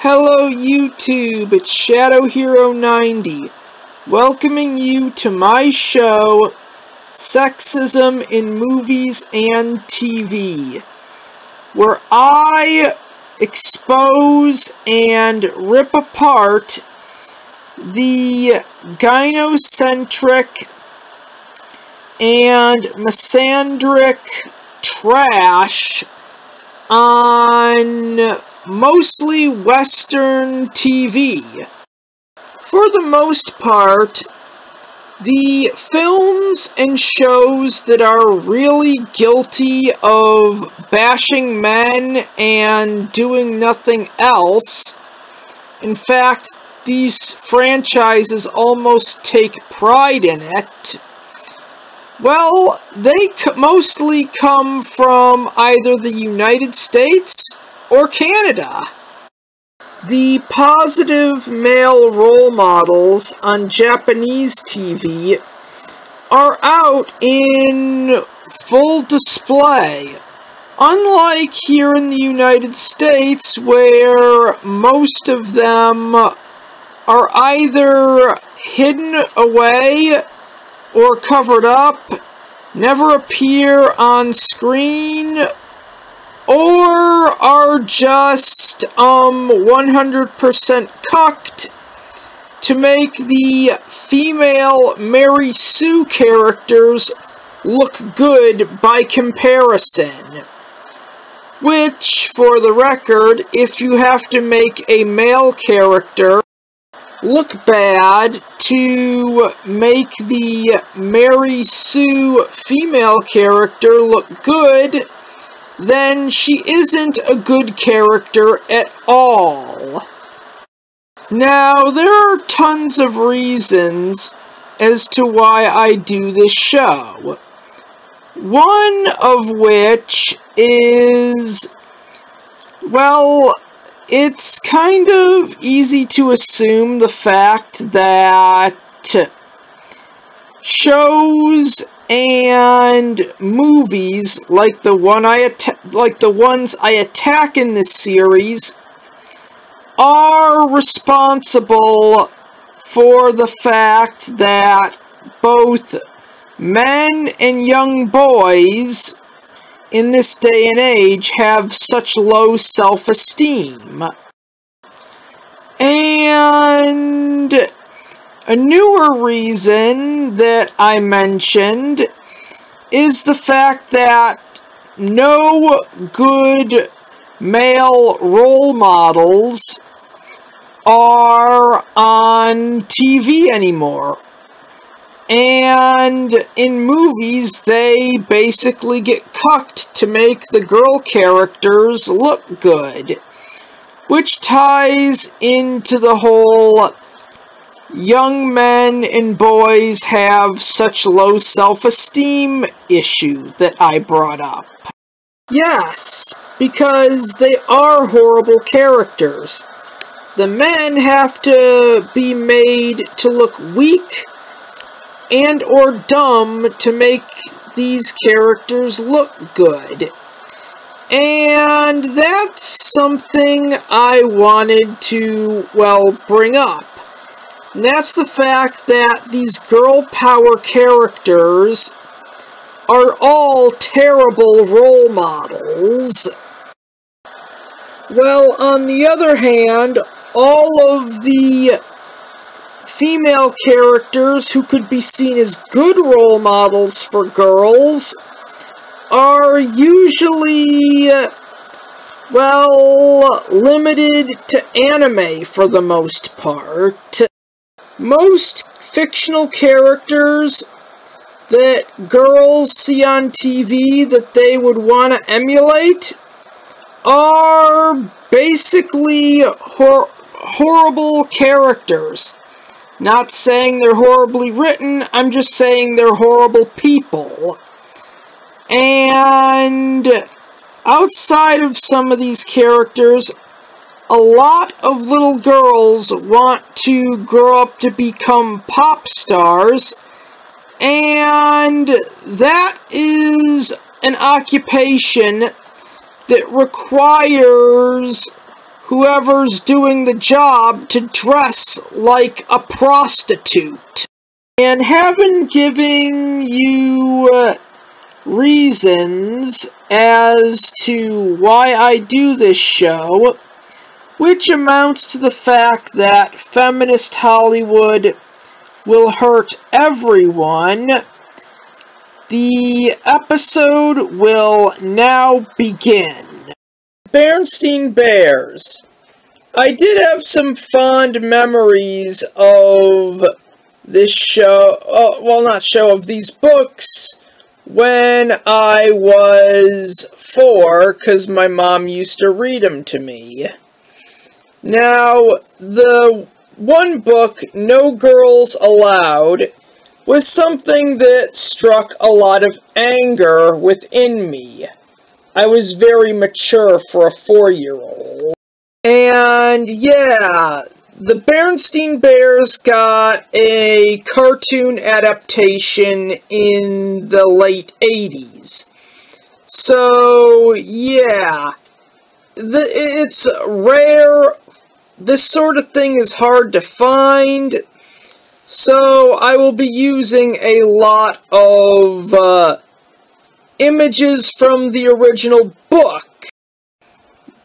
Hello YouTube, it's Shadow Hero 90, welcoming you to my show, Sexism in Movies and TV, where I expose and rip apart the gynocentric and misandric trash on mostly Western TV. For the most part, the films and shows that are really guilty of bashing men and doing nothing else, in fact, these franchises almost take pride in it, well, they mostly come from either the United States or Canada. The positive male role models on Japanese TV are out in full display, unlike here in the United States, where most of them are either hidden away or covered up, never appear on screen, or are just 100% cucked to make the female Mary Sue characters look good by comparison. Which, for the record, if you have to make a male character look bad to make the Mary Sue female character look good, then she isn't a good character at all. Now, there are tons of reasons as to why I do this show. One of which is, well, it's kind of easy to assume the fact that shows and movies like the ones I attack in this series are responsible for the fact that both men and young boys in this day and age have such low self-esteem. And a newer reason that I mentioned is the fact that no good male role models are on TV anymore. And in movies, they basically get cucked to make the girl characters look good, which ties into the whole young men and boys have such low self-esteem issue that I brought up. Yes, because they are horrible characters. The men have to be made to look weak and or dumb to make these characters look good. And that's something I wanted to, well, bring up. And that's the fact that these girl power characters are all terrible role models. Well, on the other hand, all of the female characters who could be seen as good role models for girls are usually, well, limited to anime for the most part. Most fictional characters that girls see on TV that they would want to emulate are basically horrible characters. Not saying they're horribly written, I'm just saying they're horrible people. And outside of some of these characters, a lot of little girls want to grow up to become pop stars, and that is an occupation that requires whoever's doing the job to dress like a prostitute. And haven't given you reasons as to why I do this show, which amounts to the fact that feminist Hollywood will hurt everyone. The episode will now begin. Berenstain Bears. I did have some fond memories of this show, of these books when I was 4, because my mom used to read them to me. Now, the one book, No Girls Allowed, was something that struck a lot of anger within me. I was very mature for a 4-year-old. And yeah, the Berenstain Bears got a cartoon adaptation in the late 80s. So, yeah, it's rare. This sort of thing is hard to find. So, I will be using a lot of images from the original book.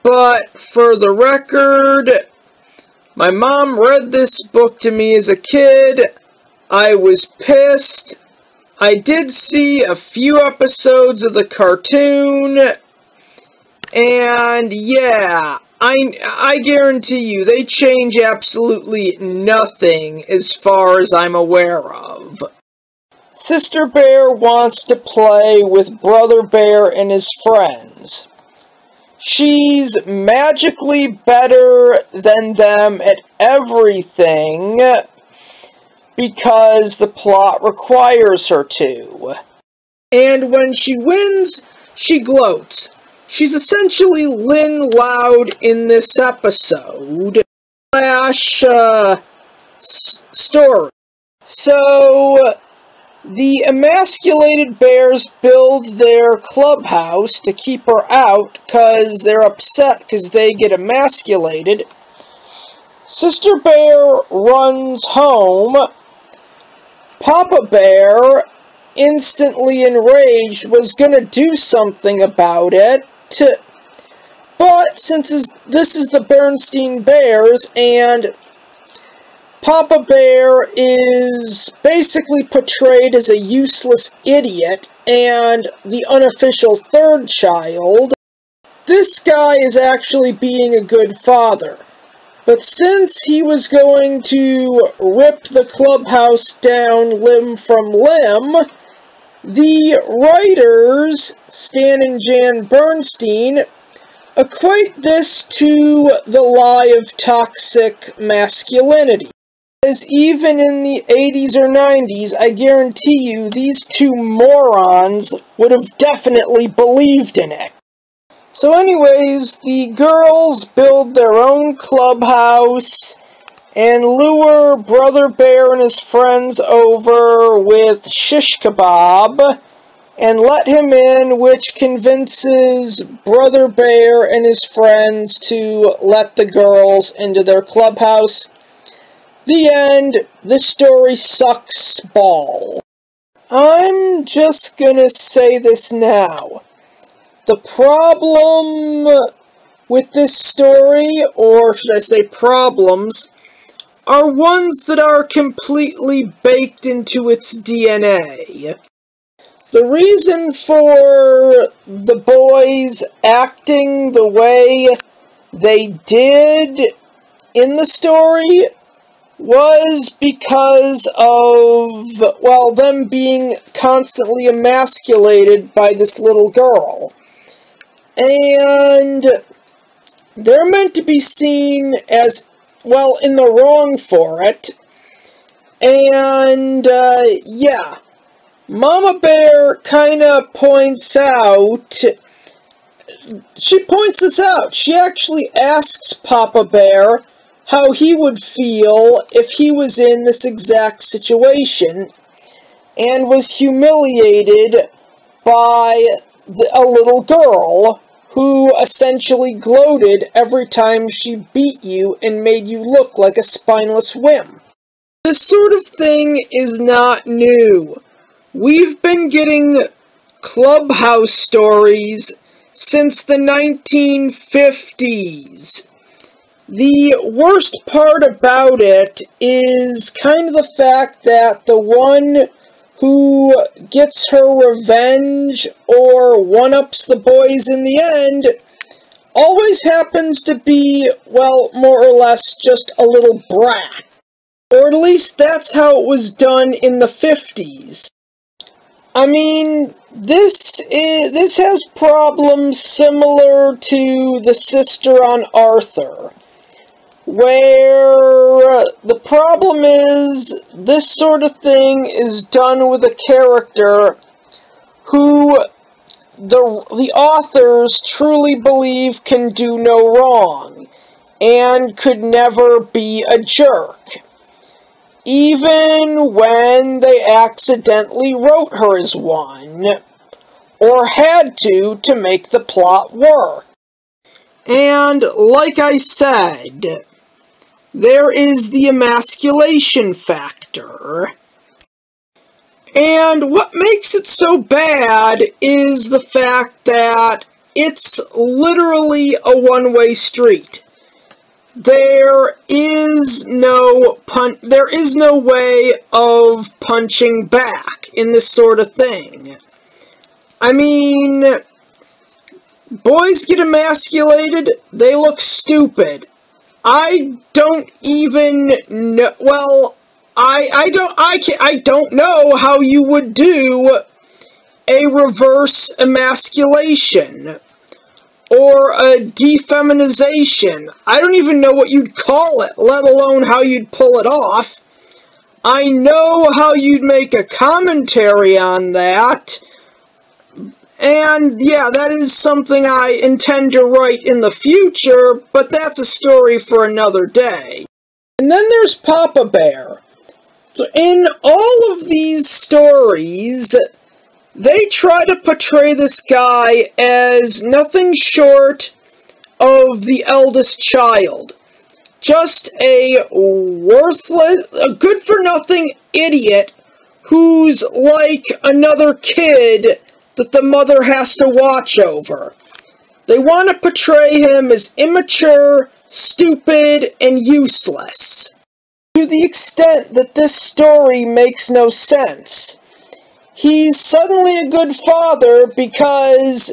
But, for the record, my mom read this book to me as a kid. I was pissed. I did see a few episodes of the cartoon. And, yeah, I guarantee you, they change absolutely nothing as far as I'm aware of. Sister Bear wants to play with Brother Bear and his friends. She's magically better than them at everything because the plot requires her to. And when she wins, she gloats. She's essentially Lynn Loud in this episode / story. So, the emasculated bears build their clubhouse to keep her out because they're upset because they get emasculated. Sister Bear runs home. Papa Bear, instantly enraged, was gonna do something about it. But since this is the Berenstain Bears, and Papa Bear is basically portrayed as a useless idiot and the unofficial third child, this guy is actually being a good father. But since he was going to rip the clubhouse down limb from limb, the writers, Stan and Jan Bernstein, equate this to the lie of toxic masculinity. As even in the 80s or 90s, I guarantee you these two morons would have definitely believed in it. So anyways, the girls build their own clubhouse and lure Brother Bear and his friends over with shish kebab and let him in, which convinces Brother Bear and his friends to let the girls into their clubhouse. The end. This story sucks ball. I'm just gonna say this now. The problem with this story, or should I say problems, are ones that are completely baked into its DNA. The reason for the boys acting the way they did in the story was because of, well, them being constantly emasculated by this little girl. And they're meant to be seen as, well, in the wrong for it. And, yeah. Mama Bear kinda points out, she points this out. She actually asks Papa Bear how he would feel if he was in this exact situation and was humiliated by a little girl who essentially gloated every time she beat you and made you look like a spineless wimp. This sort of thing is not new. We've been getting clubhouse stories since the 1950s. The worst part about it is kind of the fact that the one who gets her revenge or one-ups the boys in the end always happens to be, well, more or less just a little brat. Or at least that's how it was done in the 50s. I mean, this has problems similar to the sister on Arthur, where the problem is this sort of thing is done with a character who the authors truly believe can do no wrong and could never be a jerk, even when they accidentally wrote her as one, or had to make the plot work. And like I said, there is the emasculation factor. And what makes it so bad is the fact that it's literally a one-way street. There is no way of punching back in this sort of thing. I mean, boys get emasculated, they look stupid. I don't even know, well, I don't know how you would do a reverse emasculation or a defeminization. I don't even know what you'd call it, let alone how you'd pull it off. I know how you'd make a commentary on that, and yeah, that is something I intend to write in the future, but that's a story for another day. And then there's Papa Bear. So in all of these stories, they try to portray this guy as nothing short of the eldest child. Just a worthless, a good-for-nothing idiot who's like another kid that the mother has to watch over. They want to portray him as immature, stupid, and useless. To the extent that this story makes no sense. He's suddenly a good father because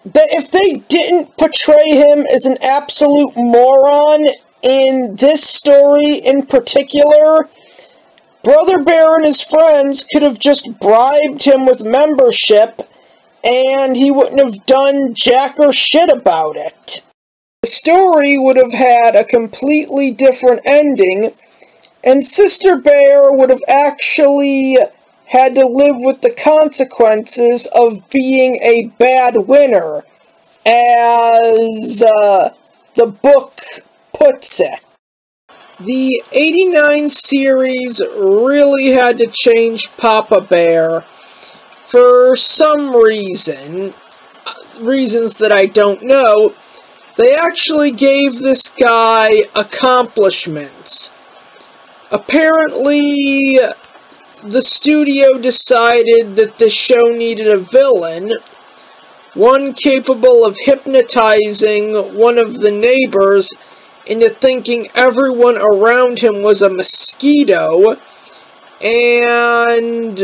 if they didn't portray him as an absolute moron in this story in particular, Brother Bear and his friends could have just bribed him with membership and he wouldn't have done jack or shit about it. The story would have had a completely different ending, and Sister Bear would have actually had to live with the consequences of being a bad winner, as the book puts it. The 89 series really had to change Papa Bear for some reasons that I don't know. They actually gave this guy accomplishments. Apparently, the studio decided that the show needed a villain, one capable of hypnotizing one of the neighbors into thinking everyone around him was a mosquito, and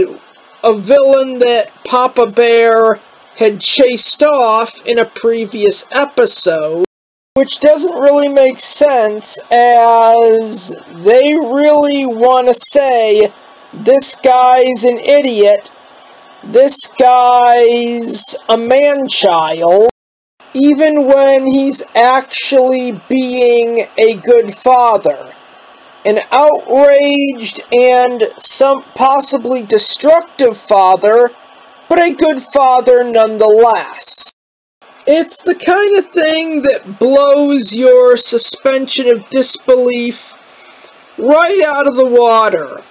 a villain that Papa Bear had chased off in a previous episode, which doesn't really make sense, as they really want to say, this guy's an idiot, this guy's a man-child, even when he's actually being a good father. An outraged and some possibly destructive father, but a good father nonetheless. It's the kind of thing that blows your suspension of disbelief right out of the water.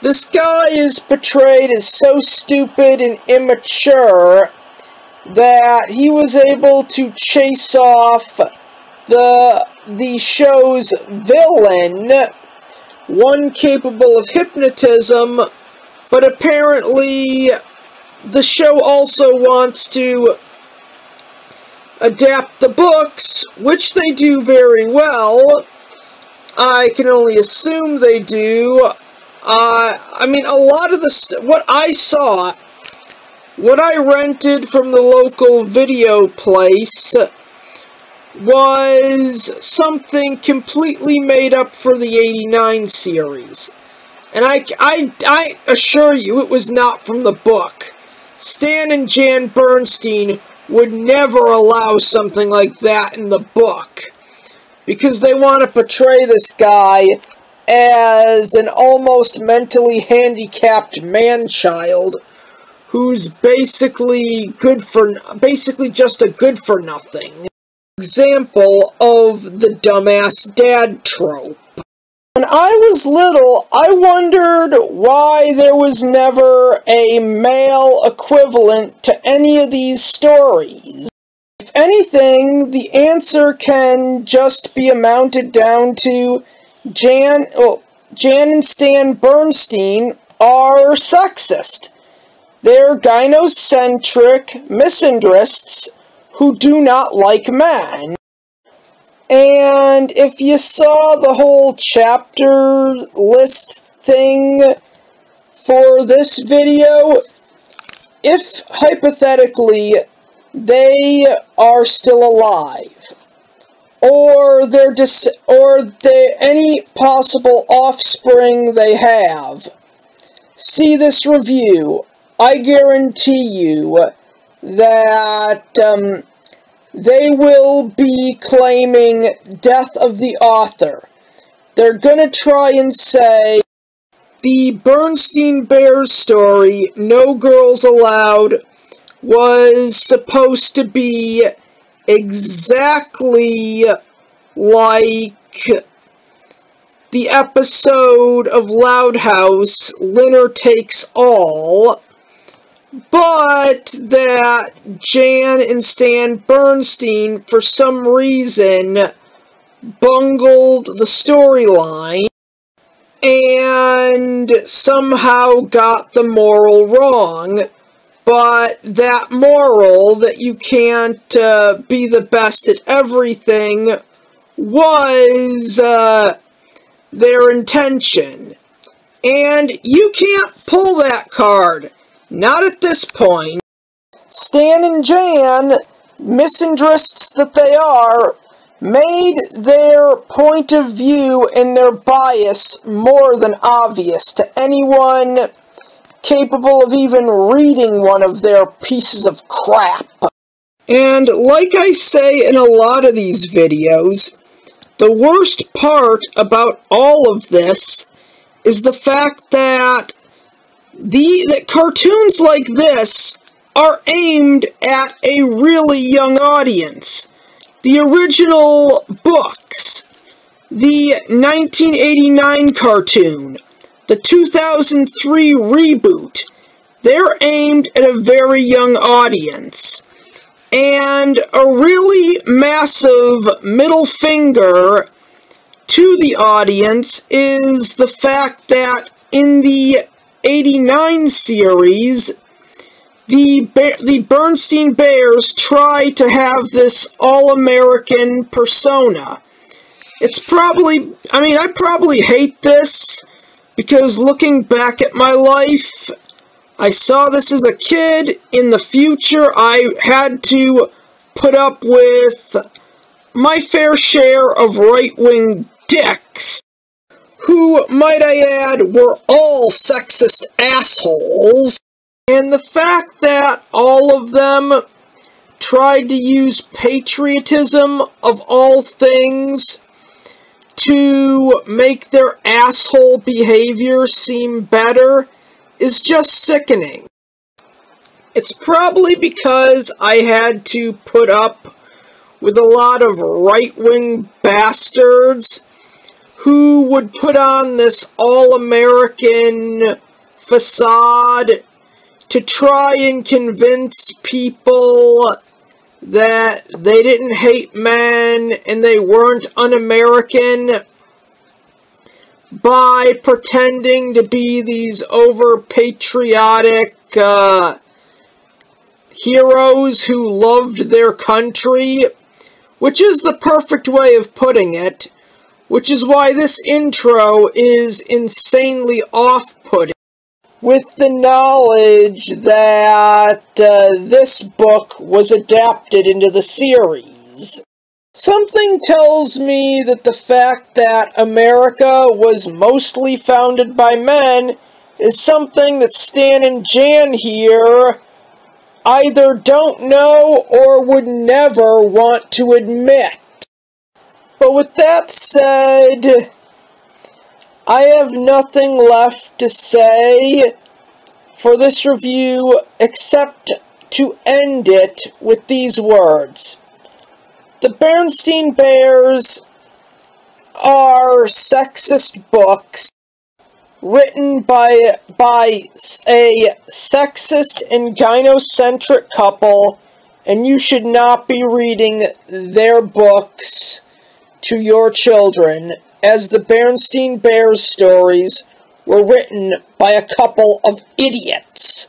This guy is portrayed as so stupid and immature, that he was able to chase off the show's villain, one capable of hypnotism, but apparently the show also wants to adapt the books, which they do very well. I can only assume they do. I mean, a lot of what I saw, what I rented from the local video place, was something completely made up for the '89 series. And I assure you, it was not from the book. Stan and Jan Bernstein would never allow something like that in the book, because they want to portray this guy as an almost mentally handicapped man-child who's basically just a good-for-nothing example of the dumbass dad trope. When I was little, I wondered why there was never a male equivalent to any of these stories. If anything, the answer can just be amounted down to Jan and Stan Bernstein are sexist. They're gynocentric misandrists who do not like men. And if you saw the whole chapter list thing for this video, if hypothetically they are still alive, or any possible offspring they have, see this review, I guarantee you that they will be claiming death of the author. They're gonna try and say the Bernstein Bears story, No Girls Allowed, was supposed to be exactly like the episode of Loud House, Linner Takes All, but that Jan and Stan Bernstein, for some reason, bungled the storyline and somehow got the moral wrong. But that moral, that you can't be the best at everything, was their intention. And you can't pull that card. Not at this point. Stan and Jan, misandrists that they are, made their point of view and their bias more than obvious to anyone capable of even reading one of their pieces of crap. And like I say in a lot of these videos, the worst part about all of this is the fact that that cartoons like this are aimed at a really young audience. The original books, the 1989 cartoon, the 2003 reboot, they're aimed at a very young audience. And a really massive middle finger to the audience is the fact that in the '89 series, the Bernstein Bears try to have this all-American persona. It's probably, I probably hate this, because looking back at my life, I saw this as a kid. In the future, I had to put up with my fair share of right-wing dicks, who, might I add, were all sexist assholes. And the fact that all of them tried to use patriotism, of all things, to make their asshole behavior seem better is just sickening. It's probably because I had to put up with a lot of right-wing bastards who would put on this all-American facade to try and convince people that they didn't hate men and they weren't un-American by pretending to be these over-patriotic heroes who loved their country, which is the perfect way of putting it, which is why this intro is insanely off-putting, with the knowledge that this book was adapted into the series. Something tells me that the fact that America was mostly founded by men is something that Stan and Jan here either don't know or would never want to admit. But with that said, I have nothing left to say for this review except to end it with these words. The Berenstain Bears are sexist books written by a sexist and gynocentric couple, and you should not be reading their books to your children, as the Berenstain Bears stories were written by a couple of idiots.